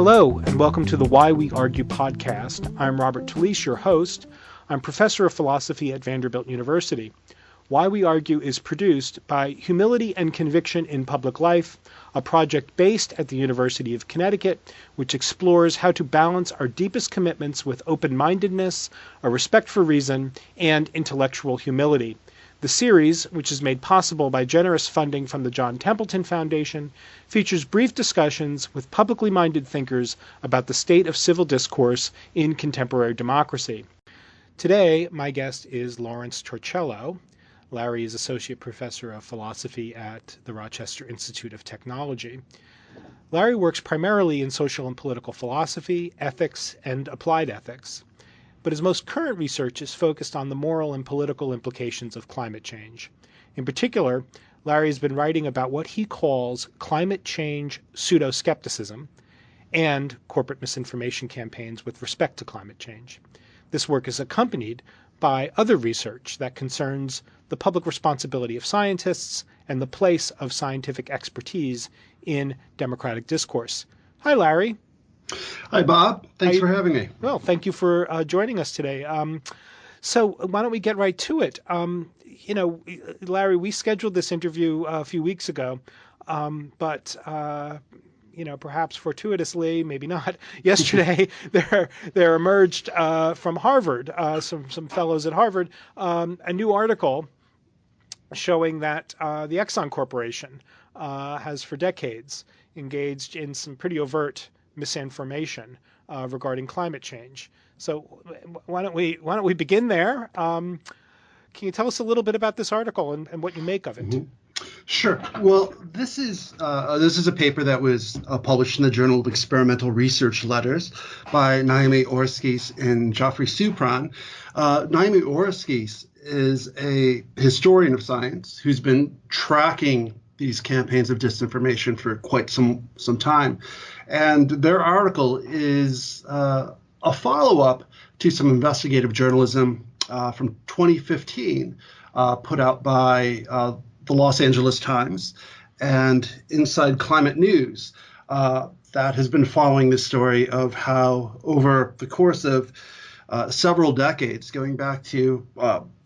Hello, and welcome to the Why We Argue podcast. I'm Robert Talisse, your host. I'm professor of philosophy at Vanderbilt University. Why We Argue is produced by Humility and Conviction in Public Life, a project based at the University of Connecticut, which explores how to balance our deepest commitments with open-mindedness, a respect for reason, and intellectual humility. The series, which is made possible by generous funding from the John Templeton Foundation, features brief discussions with publicly minded thinkers about the state of civil discourse in contemporary democracy. Today, my guest is Lawrence Torcello. Larry is Associate Professor of Philosophy at the Rochester Institute of Technology. Larry works primarily in social and political philosophy, ethics, and applied ethics. But his most current research is focused on the moral and political implications of climate change. In particular, Larry has been writing about what he calls climate change pseudo-skepticism and corporate misinformation campaigns with respect to climate change. This work is accompanied by other research that concerns the public responsibility of scientists and the place of scientific expertise in democratic discourse. Hi, Larry. Hi, Bob. Thanks for having me. Well, thank you for joining us today. So why don't we get right to it? Larry, we scheduled this interview a few weeks ago, but perhaps fortuitously, maybe not, yesterday there emerged from Harvard, some fellows at Harvard, a new article showing that the Exxon Corporation has for decades engaged in some pretty overt misinformation regarding climate change. So why don't we begin there? Can you tell us a little bit about this article and what you make of it? Mm-hmm. Sure. Well, this is a paper that was published in the Journal of Experimental Research Letters by Naomi Oreskes and Geoffrey Supran. Naomi Oreskes is a historian of science who's been tracking these campaigns of disinformation for quite some time. And their article is a follow-up to some investigative journalism from 2015 put out by the Los Angeles Times and Inside Climate News that has been following the story of how over the course of several decades, going back to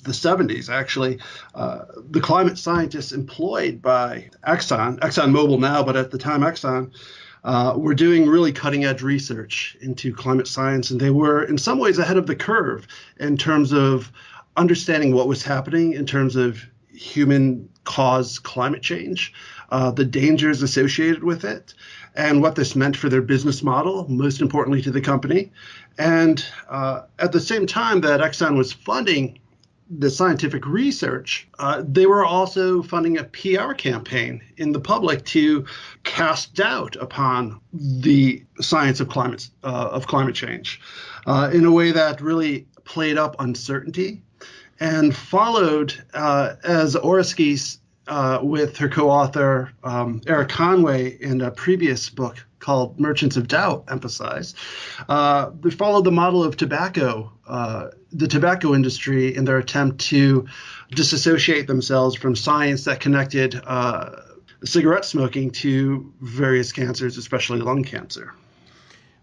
the 70s, actually, the climate scientists employed by ExxonMobil now, but at the time Exxon, were doing really cutting-edge research into climate science, and they were in some ways ahead of the curve in terms of understanding what was happening in terms of human-caused climate change, the dangers associated with it, and what this meant for their business model, most importantly to the company. And at the same time that Exxon was funding the scientific research, they were also funding a PR campaign in the public to cast doubt upon the science of climate change in a way that really played up uncertainty and followed, as Oreskes with her co-author Eric Conway in a previous book called Merchants of Doubt emphasized, they followed the model of the tobacco industry in their attempt to disassociate themselves from science that connected cigarette smoking to various cancers, especially lung cancer.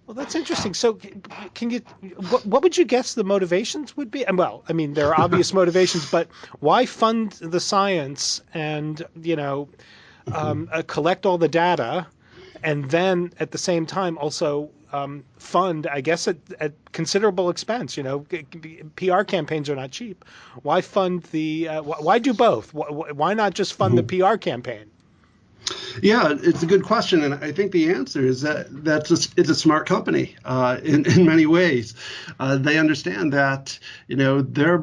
Well, that's interesting. So what would you guess the motivations would be? Well, I mean, there are obvious motivations, but why fund the science and, collect all the data and then at the same time also fund, I guess, at considerable expense? PR campaigns are not cheap. Why fund why do both? Why not just fund the PR campaign? Yeah, it's a good question, and I think the answer is that it's a smart company in many ways. They understand that their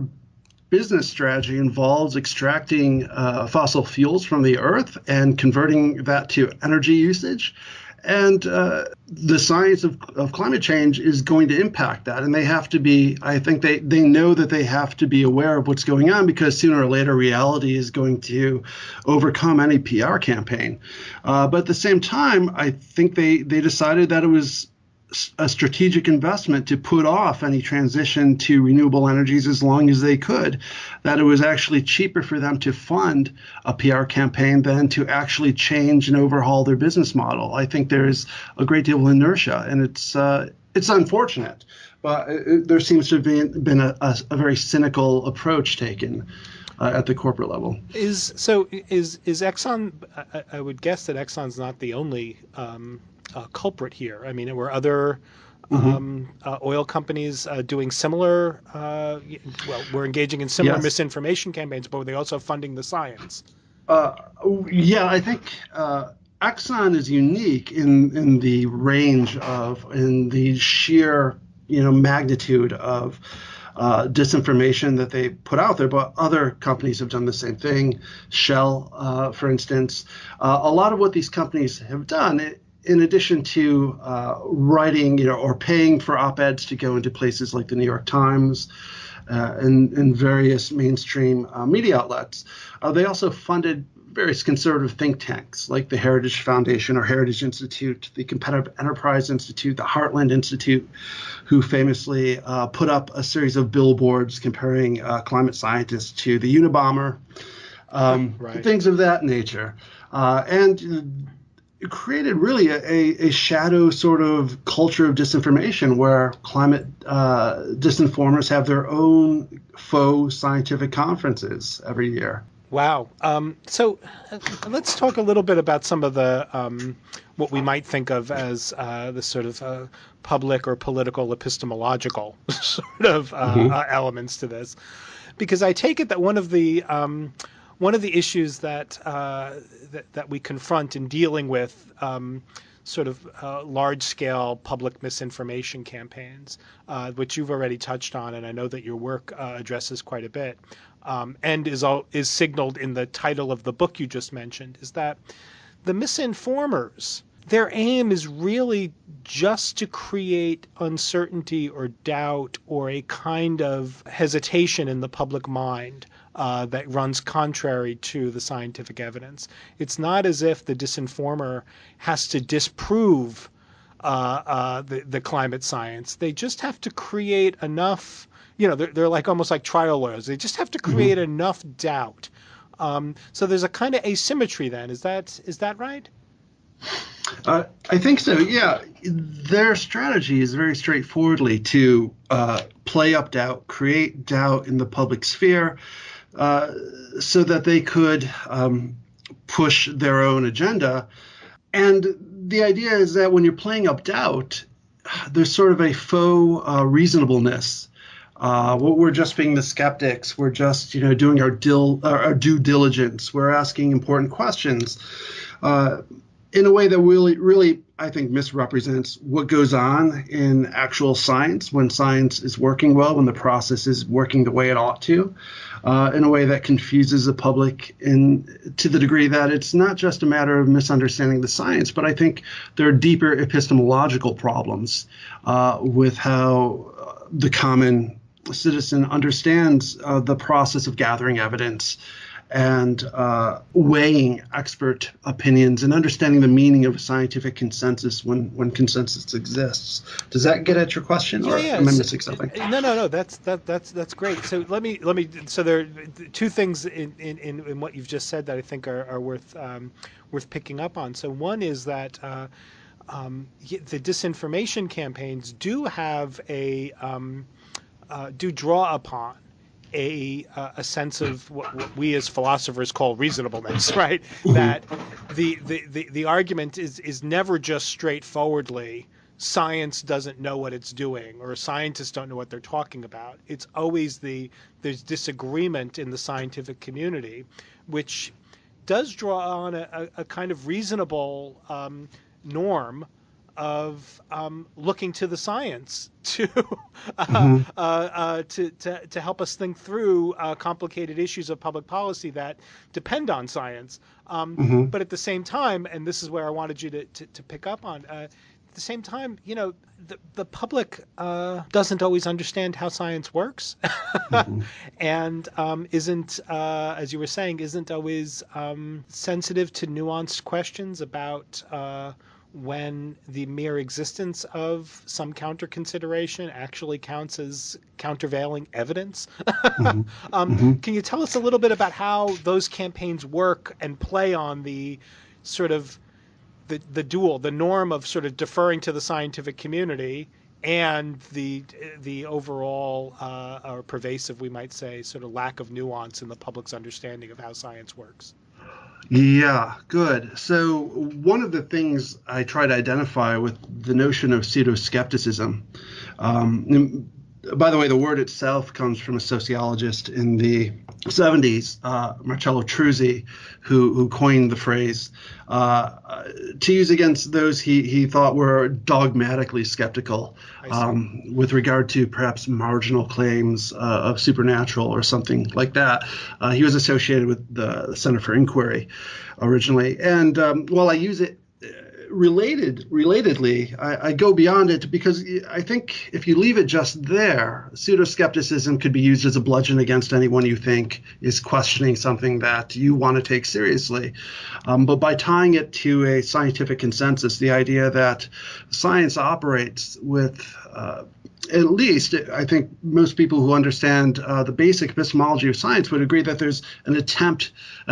business strategy involves extracting fossil fuels from the earth and converting that to energy usage. And the science of climate change is going to impact that. And they have to be, I think they know that they have to be aware of what's going on, because sooner or later reality is going to overcome any PR campaign. But at the same time, I think they decided that it was a strategic investment to put off any transition to renewable energies as long as they could, that it was actually cheaper for them to fund a PR campaign than to actually change and overhaul their business model. I think there's a great deal of inertia, and it's unfortunate, but there seems to have been a very cynical approach taken at the corporate level. Is Exxon? I would guess that Exxon's not the only culprit here. I mean, were other oil companies doing similar? We're engaging in similar misinformation campaigns, but were they also funding the science? Yeah, I think Exxon is unique in the range of, in the sheer magnitude of disinformation that they put out there, but other companies have done the same thing. Shell, for instance, a lot of what these companies have done, in addition to writing, or paying for op-eds to go into places like the New York Times and various mainstream media outlets, they also funded various conservative think tanks like the Heritage Foundation or Heritage Institute, the Competitive Enterprise Institute, the Heartland Institute, who famously put up a series of billboards comparing climate scientists to the Unabomber, things of that nature. And it created really a shadow sort of culture of disinformation where climate disinformers have their own faux scientific conferences every year. Wow. So let's talk a little bit about some of the what we might think of as the sort of public or political epistemological sort of elements to this, because I take it that one of the issues that that we confront in dealing with sort of large-scale public misinformation campaigns, which you've already touched on, and I know that your work addresses quite a bit, and is signaled in the title of the book you just mentioned, is that the misinformers, their aim is really just to create uncertainty or doubt or a kind of hesitation in the public mind that runs contrary to the scientific evidence. It's not as if the disinformer has to disprove the climate science. They just have to create enough, they're like almost like trial lawyers. They just have to create enough doubt. So there's a kind of asymmetry then. Is that right? I think so, yeah. Their strategy is very straightforwardly to play up doubt, create doubt in the public sphere, so that they could push their own agenda. And the idea is that when you're playing up doubt, there's sort of a faux reasonableness. We're just being the skeptics. We're just, doing our due diligence. We're asking important questions in a way that really, I think, misrepresents what goes on in actual science when science is working well, when the process is working the way it ought to, in a way that confuses the public to the degree that it's not just a matter of misunderstanding the science, but I think there are deeper epistemological problems with how the common citizen understands the process of gathering evidence and weighing expert opinions and understanding the meaning of scientific consensus when consensus exists. Does that get at your question, or am I missing something? No. That's great. So let me. So there are two things in what you've just said that I think are worth picking up on. So one is that the disinformation campaigns do have do draw upon a sense of what we as philosophers call reasonableness, right? That the argument is never just straightforwardly science doesn't know what it's doing or scientists don't know what they're talking about. It's always there's disagreement in the scientific community, which does draw on a kind of reasonable norm of looking to the science to help us think through complicated issues of public policy that depend on science. But at the same time, and this is where I wanted you to pick up on, at the same time, the public doesn't always understand how science works, and isn't, as you were saying, isn't always sensitive to nuanced questions about when the mere existence of some counter consideration actually counts as countervailing evidence. Hmm. Hmm. Can you tell us a little bit about how those campaigns work and play on the sort of the dual, the norm of sort of deferring to the scientific community and the overall or pervasive, we might say, sort of lack of nuance in the public's understanding of how science works? Yeah, good. So one of the things I try to identify with the notion of pseudo-skepticism, by the way, the word itself comes from a sociologist in the 70s, Marcello Truzzi, who coined the phrase to use against those he thought were dogmatically skeptical with regard to perhaps marginal claims of supernatural or something like that. He was associated with the Center for Inquiry originally. And while I use it relatedly, I go beyond it because I think if you leave it just there, pseudo-skepticism could be used as a bludgeon against anyone you think is questioning something that you want to take seriously. But by tying it to a scientific consensus, the idea that science operates with at least, I think most people who understand the basic epistemology of science would agree that there's an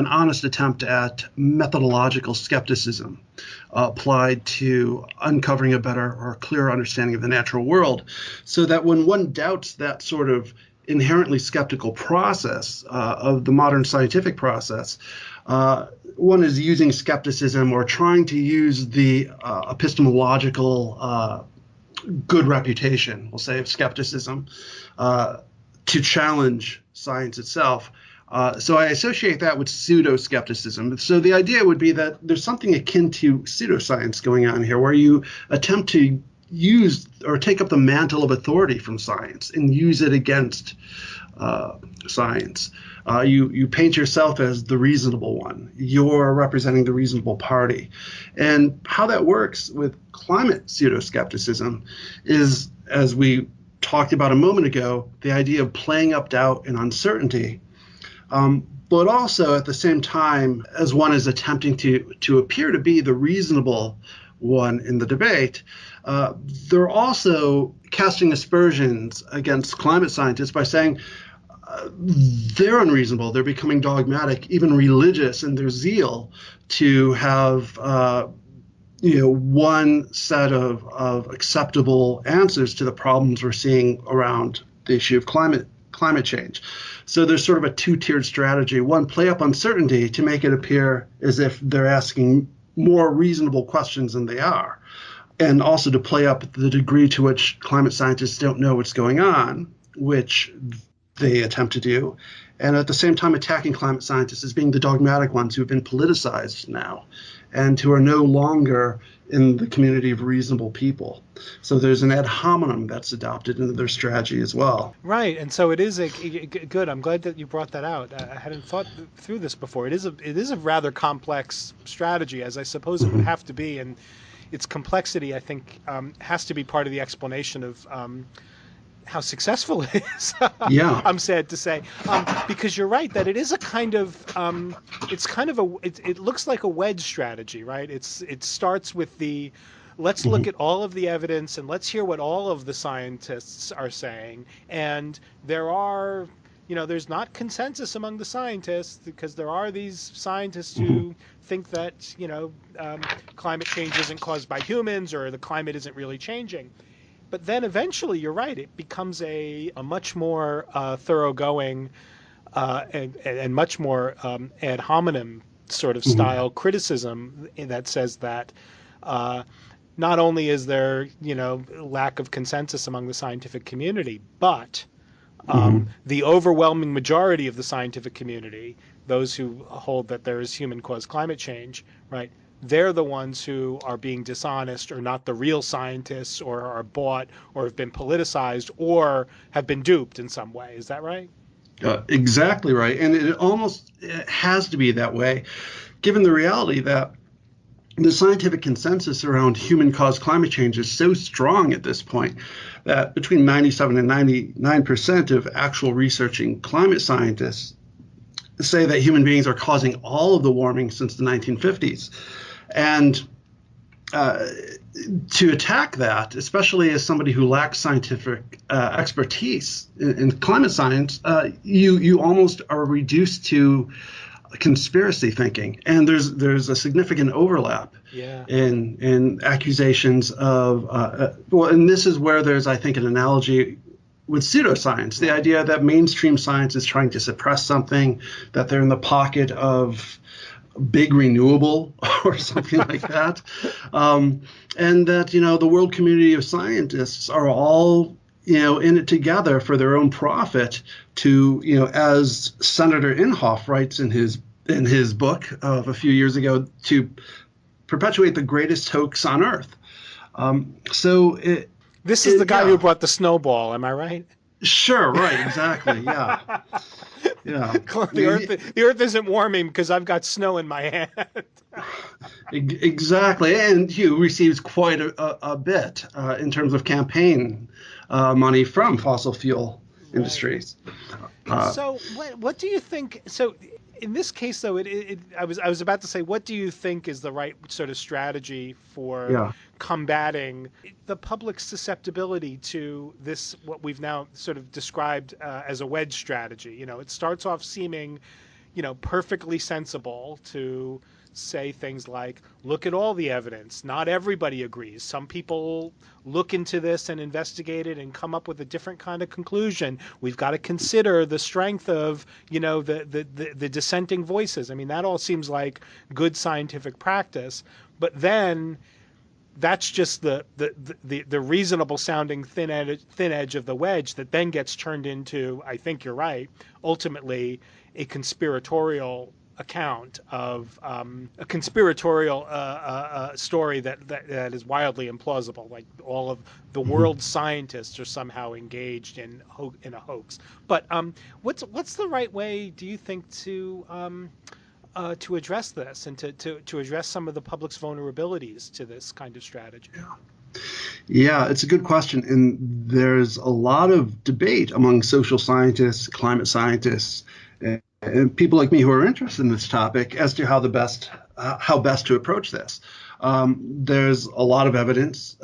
honest attempt at methodological skepticism applied to uncovering a better or clearer understanding of the natural world, so that when one doubts that sort of inherently skeptical process of the modern scientific process, one is using skepticism or trying to use the epistemological good reputation, we'll say, of skepticism to challenge science itself. So I associate that with pseudo-skepticism. So the idea would be that there's something akin to pseudoscience going on here, where you attempt to use or take up the mantle of authority from science and use it against science. You paint yourself as the reasonable one. You're representing the reasonable party. And how that works with climate pseudo-skepticism is, as we talked about a moment ago, the idea of playing up doubt and uncertainty. But also at the same time, as one is attempting to appear to be the reasonable one in the debate, they're also casting aspersions against climate scientists by saying they're unreasonable, they're becoming dogmatic, even religious in their zeal to have one set of acceptable answers to the problems we're seeing around the issue of climate change. So there's sort of a two-tiered strategy. One, play up uncertainty to make it appear as if they're asking more reasonable questions than they are, and also to play up the degree to which climate scientists don't know what's going on, which they attempt to do, and at the same time attacking climate scientists as being the dogmatic ones who have been politicized now and who are no longer in the community of reasonable people. So there's an ad hominem that's adopted into their strategy as well. Right, and so it is good. I'm glad that you brought that out. I hadn't thought through this before. It is a rather complex strategy, as I suppose it would have to be, and its complexity, I think, has to be part of the explanation of how successful it is. Yeah. I'm sad to say, because you're right that it is a kind of it looks like a wedge strategy, right? It starts with the let's look at all of the evidence and let's hear what all of the scientists are saying, and there's not consensus among the scientists because there are these scientists who think that climate change isn't caused by humans or the climate isn't really changing. But then eventually, you're right, it becomes a much more thoroughgoing and much more ad hominem sort of style criticism that says that not only is there, lack of consensus among the scientific community, but the overwhelming majority of the scientific community, those who hold that there is human-caused climate change, right, they're the ones who are being dishonest or not the real scientists or are bought or have been politicized or have been duped in some way. Is that right? Exactly right. And it almost has to be that way, given the reality that the scientific consensus around human-caused climate change is so strong at this point that between 97 and 99% of actual researching climate scientists say that human beings are causing all of the warming since the 1950s. And to attack that, especially as somebody who lacks scientific expertise in climate science, you almost are reduced to conspiracy thinking, and there's a significant overlap in accusations of well, and this is where there's, I think, an analogy with pseudoscience, the idea that mainstream science is trying to suppress something, that they're in the pocket of big renewable or something like that, and that the world community of scientists are all in it together for their own profit to as Senator Inhofe writes in his book of a few years ago, to perpetuate the greatest hoax on earth. This is the guy who brought the snowball, am I right? Sure, right, exactly, yeah. Yeah. The earth isn't warming because I've got snow in my hand. Exactly. And Hugh receives quite a bit in terms of campaign money from fossil fuel industries. So what do you think? So in this case, though, I was about to say, what do you think is the right sort of strategy for combating the public's susceptibility to this, what we've now sort of described as a wedge strategy? It starts off seeming, perfectly sensible to say things like, look at all the evidence. Not everybody agrees. Some people look into this and investigate it and come up with a different kind of conclusion. We've got to consider the strength of, the dissenting voices. I mean, that all seems like good scientific practice. But then that's just the reasonable sounding thin edge of the wedge that then gets turned into, I think you're right, ultimately a conspiratorial account of a conspiratorial story that is wildly implausible. Like all of the world's scientists are somehow engaged in a hoax. But what's the right way, do you think, to address this and to address some of the public's vulnerabilities to this kind of strategy? Yeah, it's a good question. And there's a lot of debate among social scientists, climate scientists, and people like me who are interested in this topic as to how best to approach this. There's a lot of evidence,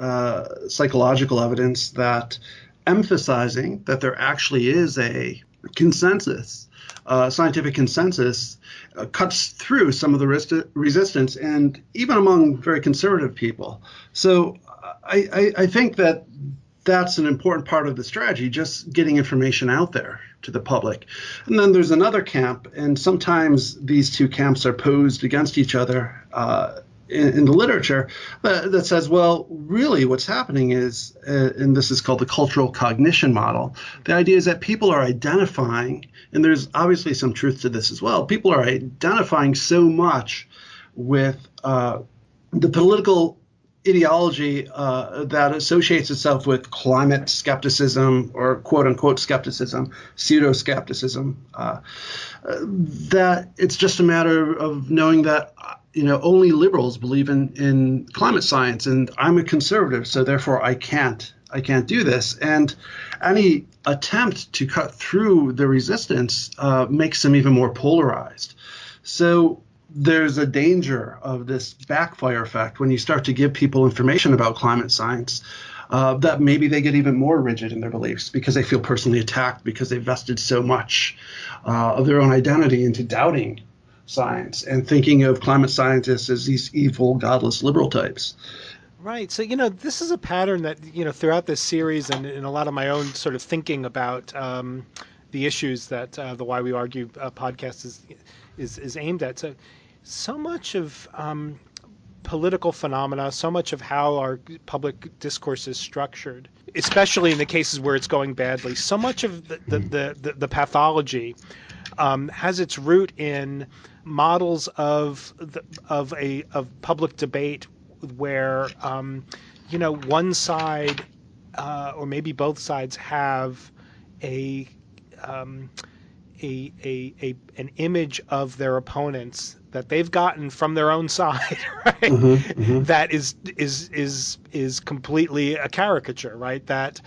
psychological evidence, that emphasizing that there actually is a consensus, scientific consensus, cuts through some of the resistance, and even among very conservative people. So I think that that's an important part of the strategy, just getting information out there to the public. And then there's another camp, and sometimes these two camps are posed against each other in the literature, that says, well, really what's happening is, and this is called the cultural cognition model, the idea is that people are identifying, and there's obviously some truth to this as well, people are identifying so much with the political ideology that associates itself with climate skepticism, or quote unquote skepticism, pseudo skepticism, that it's just a matter of knowing that only liberals believe in climate science, and I'm a conservative, so therefore I can't do this. And any attempt to cut through the resistance makes them even more polarized. So there's a danger of this backfire effect when you start to give people information about climate science, that maybe they get even more rigid in their beliefs because they feel personally attacked, because they vested so much of their own identity into doubting science and thinking of climate scientists as these evil, godless liberal types. Right. So, this is a pattern that, throughout this series and in a lot of my own sort of thinking about the issues that the Why We Argue podcast is aimed at. So much of political phenomena, so much of how our public discourse is structured, especially in the cases where it's going badly, so much of the pathology has its root in models of public debate where one side or maybe both sides have a an image of their opponents that they've gotten from their own side, right? That is completely a caricature, right? That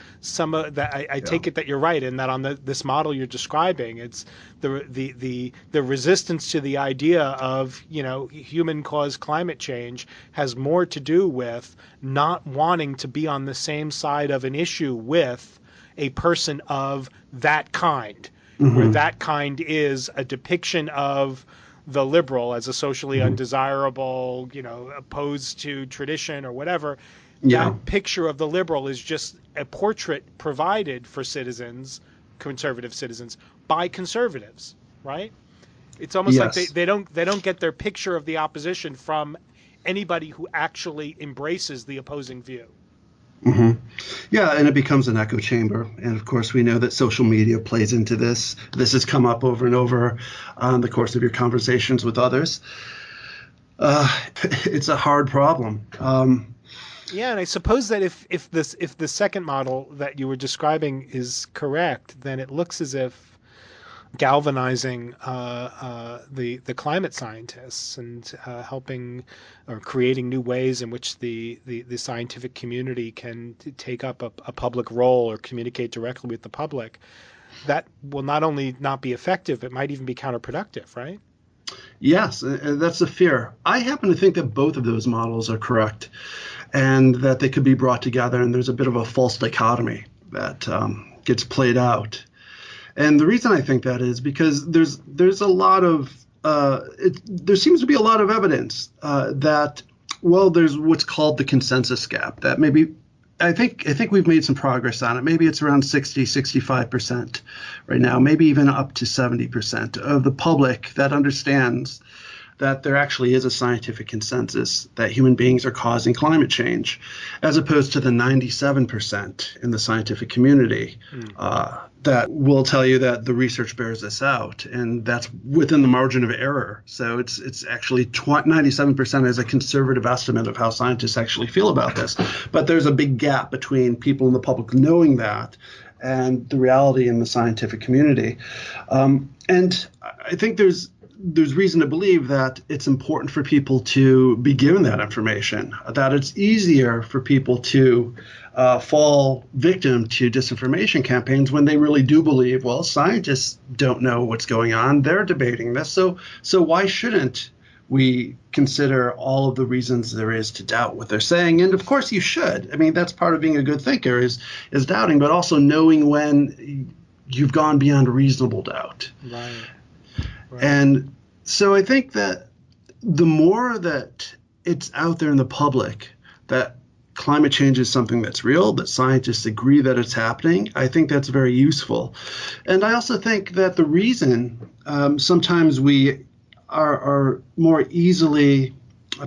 I take it that you're right, and that on this model you're describing, it's the resistance to the idea of human caused climate change has more to do with not wanting to be on the same side of an issue with a person of that kind, where that kind is a depiction of the liberal as a socially undesirable, opposed to tradition or whatever. Yeah. That picture of the liberal is just a portrait provided for citizens, conservative citizens, by conservatives, right? It's almost like Yes. they don't get their picture of the opposition from anybody who actually embraces the opposing view. Yeah, and it becomes an echo chamber. And of course, we know that social media plays into this. This has come up over and over on the course of your conversations with others. It's a hard problem. Yeah, and I suppose that if the second model that you were describing is correct, then it looks as if galvanizing the climate scientists and helping or creating new ways in which the scientific community can take up a public role or communicate directly with the public, that will not only not be effective, it might even be counterproductive, right? Yes, that's a fear. I happen to think that both of those models are correct and that they could be brought together, and there's a bit of a false dichotomy that gets played out. And the reason I think that is because there's a lot of there seems to be a lot of evidence that there's what's called the consensus gap, that maybe I think we've made some progress on it. Maybe it's around 65% right now, maybe even up to 70% of the public that understands that there actually is a scientific consensus that human beings are causing climate change, as opposed to the 97% in the scientific community that will tell you that the research bears this out, and that's within the margin of error. So it's actually 97% is a conservative estimate of how scientists actually feel about this. But there's a big gap between people in the public knowing that and the reality in the scientific community. And I think there's reason to believe that it's important for people to be given that information, that it's easier for people to fall victim to disinformation campaigns when they really do believe, well, scientists don't know what's going on. They're debating this. So why shouldn't we consider all of the reasons there is to doubt what they're saying? And of course you should. I mean, that's part of being a good thinker is doubting, but also knowing when you've gone beyond reasonable doubt. Right. And so I think that the more that it's out there in the public that climate change is something that's real, that scientists agree that it's happening, I think that's very useful. And I also think that the reason sometimes we are more easily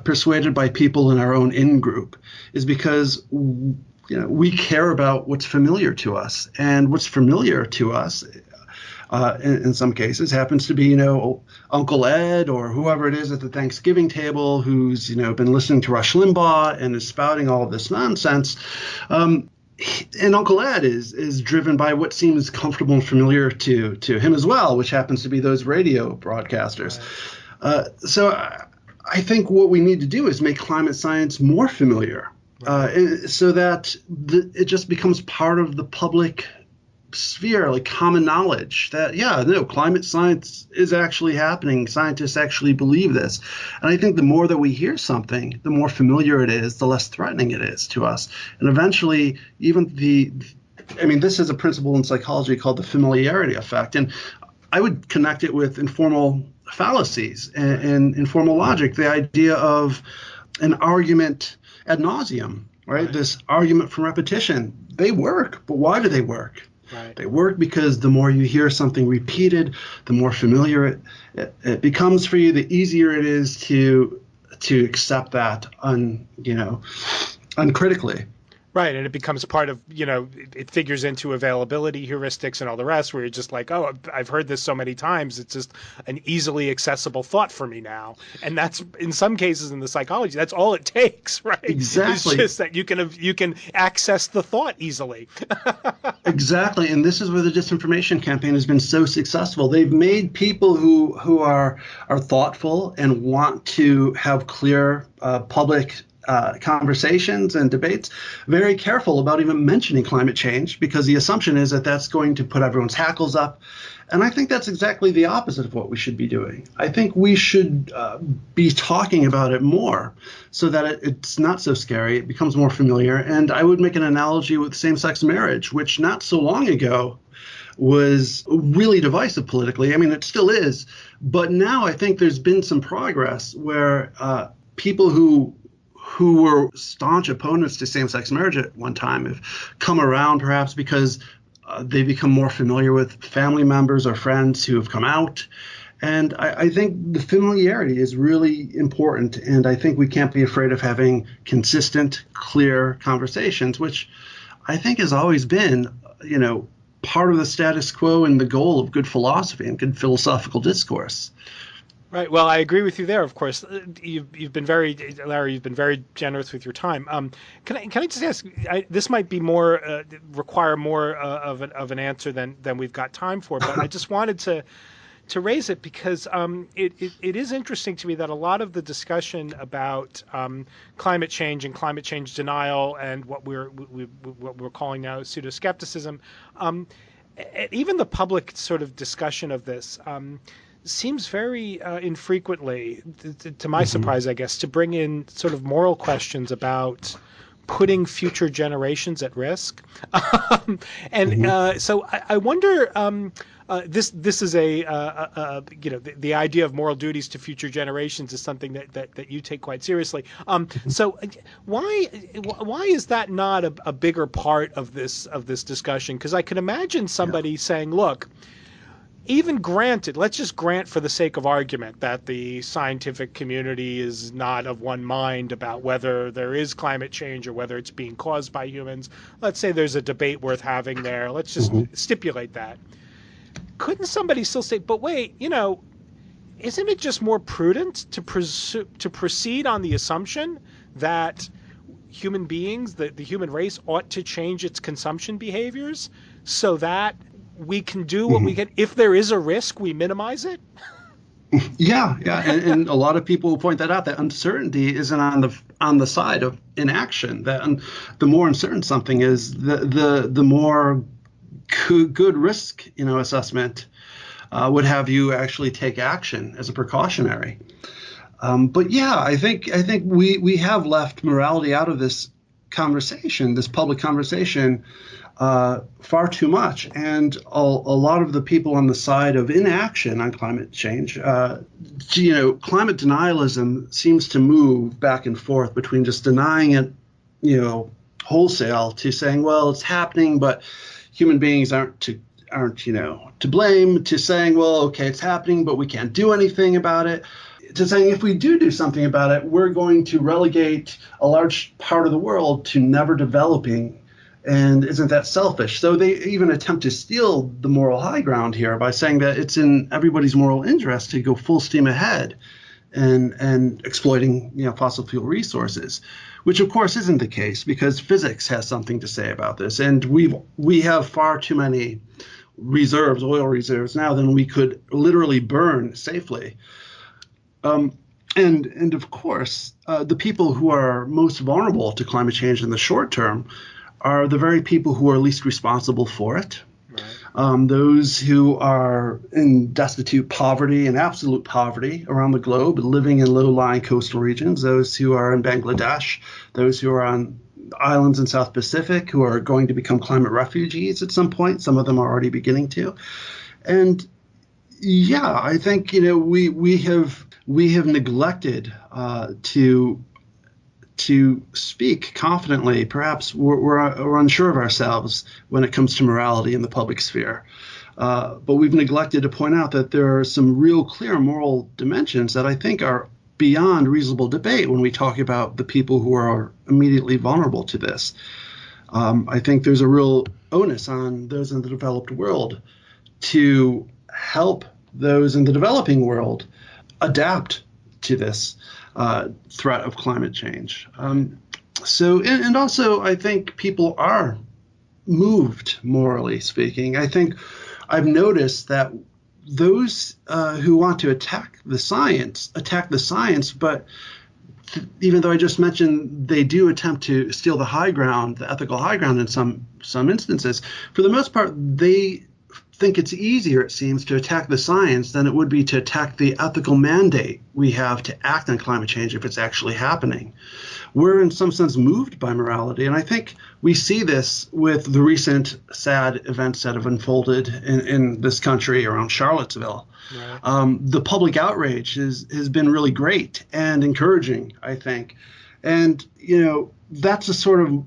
persuaded by people in our own in-group is because we care about what's familiar to us. And what's familiar to us in some cases happens to be, Uncle Ed or whoever it is at the Thanksgiving table who's, been listening to Rush Limbaugh and is spouting all of this nonsense. And Uncle Ed is driven by what seems comfortable and familiar to him as well, which happens to be those radio broadcasters. Right. So I think what we need to do is make climate science more familiar, so that it just becomes part of the public sphere, like common knowledge that, climate science is actually happening. Scientists actually believe this. And I think the more that we hear something, the more familiar it is, the less threatening it is to us. And eventually, even this is a principle in psychology called the familiarity effect. And I would connect it with informal fallacies and informal logic, the idea of an argument ad nauseum, right? This argument from repetition. They work, but why do they work? Right. They work because the more you hear something repeated, the more familiar it becomes for you, the easier it is to accept that uncritically. Right, and it becomes part of, it figures into availability heuristics and all the rest, where you're just like, oh, I've heard this so many times, it's just an easily accessible thought for me now. And that's, in some cases in the psychology, that's all it takes, right? It's Exactly. just that you can access the thought easily. Exactly, and this is where the disinformation campaign has been so successful. They've made people who are thoughtful and want to have clear public conversations and debates very careful about even mentioning climate change, because the assumption is that that's going to put everyone's hackles up. And I think that's exactly the opposite of what we should be doing. I think we should be talking about it more so that it's not so scary. It becomes more familiar. And I would make an analogy with same-sex marriage, which not so long ago was really divisive politically. I mean, it still is. But now I think there's been some progress where people who were staunch opponents to same-sex marriage at one time have come around, perhaps because they become more familiar with family members or friends who have come out. And I think the familiarity is really important. And I think we can't be afraid of having consistent, clear conversations, which I think has always been, part of the status quo and the goal of good philosophy and good philosophical discourse. Right. Well, I agree with you there. Of course, you've been Larry. You've been very generous with your time. Can I just ask? This might be require more of an answer than we've got time for. But I just wanted to raise it because it is interesting to me that a lot of the discussion about climate change and climate change denial and what we're calling now pseudo-skepticism, even the public sort of discussion of this. Seems very infrequently, to my surprise, I guess, to bring in sort of moral questions about putting future generations at risk. So I wonder, this is the idea of moral duties to future generations is something that you take quite seriously. So why is that not a bigger part of this discussion? Because I could imagine somebody saying, look, even granted, let's just grant for the sake of argument that the scientific community is not of one mind about whether there is climate change or whether it's being caused by humans. Let's say there's a debate worth having there. Let's just stipulate that. Couldn't somebody still say, but wait, isn't it just more prudent to proceed on the assumption that human beings, the human race, ought to change its consumption behaviors so that we can do what we can. If there is a risk, we minimize it. Yeah. And a lot of people point that out, that uncertainty isn't on the side of inaction. That the more uncertain something is, the more good risk assessment would have you actually take action as a precautionary. But yeah, I think we have left morality out of this conversation, this public conversation, far too much. And a lot of the people on the side of inaction on climate change, climate denialism seems to move back and forth between just denying it, wholesale, to saying, well, it's happening, but human beings aren't to blame, to saying, well, okay, it's happening, but we can't do anything about it, to saying if we do something about it, we're going to relegate a large part of the world to never developing. And isn't that selfish? So they even attempt to steal the moral high ground here by saying that it's in everybody's moral interest to go full steam ahead and exploiting fossil fuel resources, which of course isn't the case, because physics has something to say about this. And we have far too many reserves, oil reserves now, than we could literally burn safely. And of course, the people who are most vulnerable to climate change in the short term are the very people who are least responsible for it. Right. Those who are in destitute poverty and absolute poverty around the globe, living in low-lying coastal regions, those who are in Bangladesh, those who are on islands in South Pacific who are going to become climate refugees at some point. Some of them are already beginning to. And yeah, I think we have neglected to speak confidently. Perhaps we're unsure of ourselves when it comes to morality in the public sphere. But we've neglected to point out that there are some real clear moral dimensions that I think are beyond reasonable debate when we talk about the people who are immediately vulnerable to this. I think there's a real onus on those in the developed world to help those in the developing world adapt to this threat of climate change. And also, I think people are moved, morally speaking. I think I've noticed that those who want to attack the science, but even though I just mentioned they do attempt to steal the high ground, the ethical high ground in some instances, for the most part, they think it's easier, it seems, to attack the science than it would be to attack the ethical mandate we have to act on climate change if it's actually happening. We're in some sense moved by morality, and I think we see this with the recent sad events that have unfolded in this country around Charlottesville. Right. The public outrage has been really great and encouraging, I think. And, that's a sort of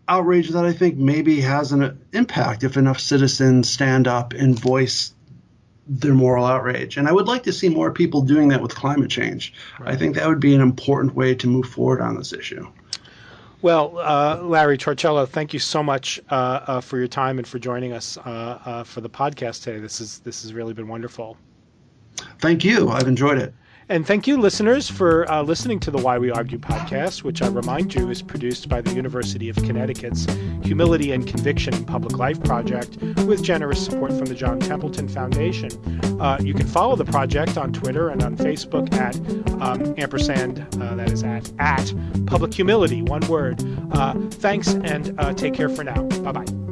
outrage that I think maybe has an impact if enough citizens stand up and voice their moral outrage. And I would like to see more people doing that with climate change. Right. I think that would be an important way to move forward on this issue. Well, Larry Torcello, thank you so much for your time and for joining us for the podcast today. This has really been wonderful. Thank you. I've enjoyed it. And thank you, listeners, for listening to the Why We Argue podcast, which I remind you is produced by the University of Connecticut's Humility and Conviction in Public Life Project with generous support from the John Templeton Foundation. You can follow the project on Twitter and on Facebook at ampersand, that is at Public Humility, one word. Thanks and take care for now. Bye-bye.